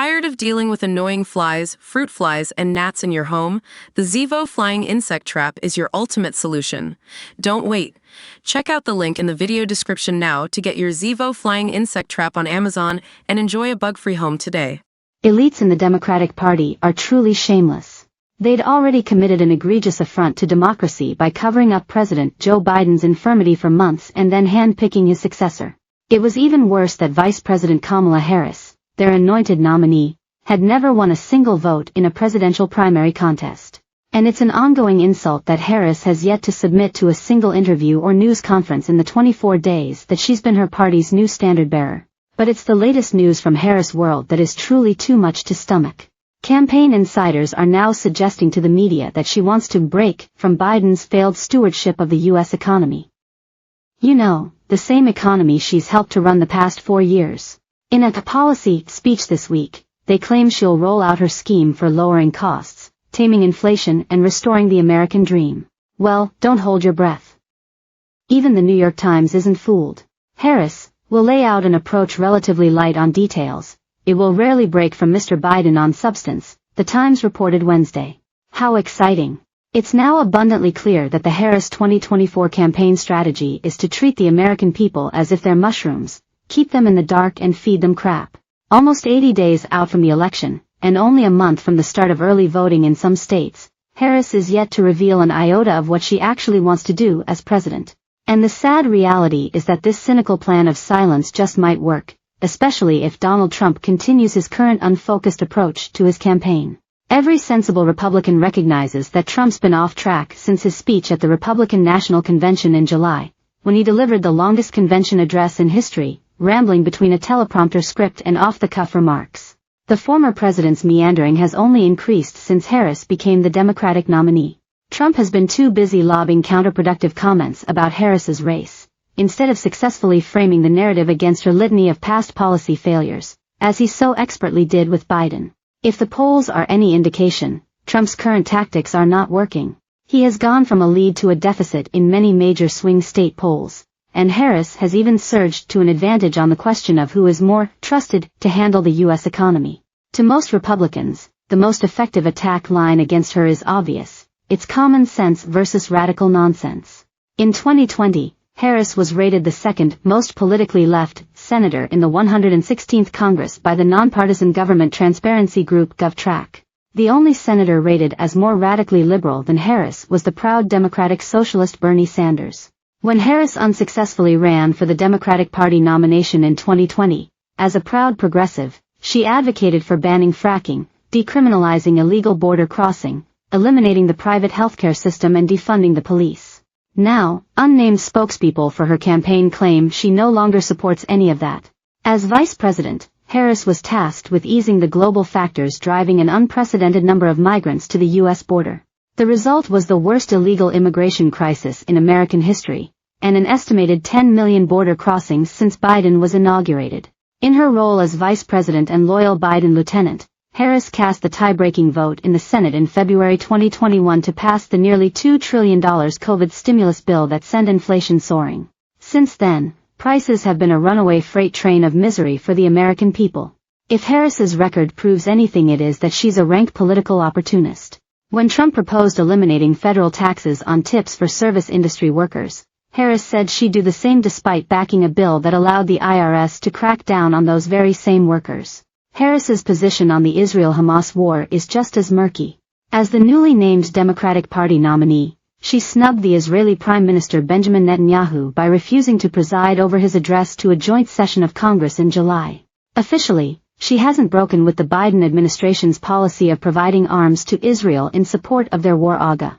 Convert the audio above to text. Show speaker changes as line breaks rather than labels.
Tired of dealing with annoying flies, fruit flies, and gnats in your home? The Zevo Flying Insect Trap is your ultimate solution. Don't wait. Check out the link in the video description now to get your Zevo Flying Insect Trap on Amazon and enjoy a bug-free home today.
Elites in the Democratic Party are truly shameless. They'd already committed an egregious affront to democracy by covering up President Joe Biden's infirmity for months and then hand-picking his successor. It was even worse that Vice President Kamala Harris, their anointed nominee, had never won a single vote in a presidential primary contest. And it's an ongoing insult that Harris has yet to submit to a single interview or news conference in the 24 days that she's been her party's new standard-bearer. But it's the latest news from Harris' world that is truly too much to stomach. Campaign insiders are now suggesting to the media that she wants to break from Biden's failed stewardship of the U.S. economy. You know, the same economy she's helped to run the past 4 years. In a policy speech this week, they claim she'll roll out her scheme for lowering costs, taming inflation and restoring the American dream. Well, don't hold your breath. Even the New York Times isn't fooled. Harris will lay out an approach relatively light on details. It will rarely break from Mr. Biden on substance, the Times reported Wednesday. How exciting! It's now abundantly clear that the Harris 2024 campaign strategy is to treat the American people as if they're mushrooms, keep them in the dark and feed them crap. Almost 80 days out from the election, and only a month from the start of early voting in some states, Harris is yet to reveal an iota of what she actually wants to do as president. And the sad reality is that this cynical plan of silence just might work, especially if Donald Trump continues his current unfocused approach to his campaign. Every sensible Republican recognizes that Trump's been off track since his speech at the Republican National Convention in July, when he delivered the longest convention address in history, rambling between a teleprompter script and off-the-cuff remarks. The former president's meandering has only increased since Harris became the Democratic nominee. Trump has been too busy lobbing counterproductive comments about Harris's race, instead of successfully framing the narrative against her litany of past policy failures, as he so expertly did with Biden. If the polls are any indication, Trump's current tactics are not working. He has gone from a lead to a deficit in many major swing state polls, and Harris has even surged to an advantage on the question of who is more trusted to handle the U.S. economy. To most Republicans, the most effective attack line against her is obvious. It's common sense versus radical nonsense. In 2020, Harris was rated the second most politically left senator in the 116th Congress by the nonpartisan government transparency group GovTrack. The only senator rated as more radically liberal than Harris was the proud Democratic Socialist Bernie Sanders. When Harris unsuccessfully ran for the Democratic Party nomination in 2020, as a proud progressive, she advocated for banning fracking, decriminalizing illegal border crossing, eliminating the private healthcare system and defunding the police. Now, unnamed spokespeople for her campaign claim she no longer supports any of that. As vice president, Harris was tasked with easing the global factors driving an unprecedented number of migrants to the U.S. border. The result was the worst illegal immigration crisis in American history, and an estimated 10 million border crossings since Biden was inaugurated. In her role as vice president and loyal Biden lieutenant, Harris cast the tie-breaking vote in the Senate in February 2021 to pass the nearly $2 trillion COVID stimulus bill that sent inflation soaring. Since then, prices have been a runaway freight train of misery for the American people. If Harris's record proves anything, it is that she's a rank political opportunist. When Trump proposed eliminating federal taxes on tips for service industry workers, Harris said she'd do the same despite backing a bill that allowed the IRS to crack down on those very same workers. Harris's position on the Israel-Hamas war is just as murky. As the newly named Democratic Party nominee, she snubbed the Israeli Prime Minister Benjamin Netanyahu by refusing to preside over his address to a joint session of Congress in July. Officially, she hasn't broken with the Biden administration's policy of providing arms to Israel in support of their war aga.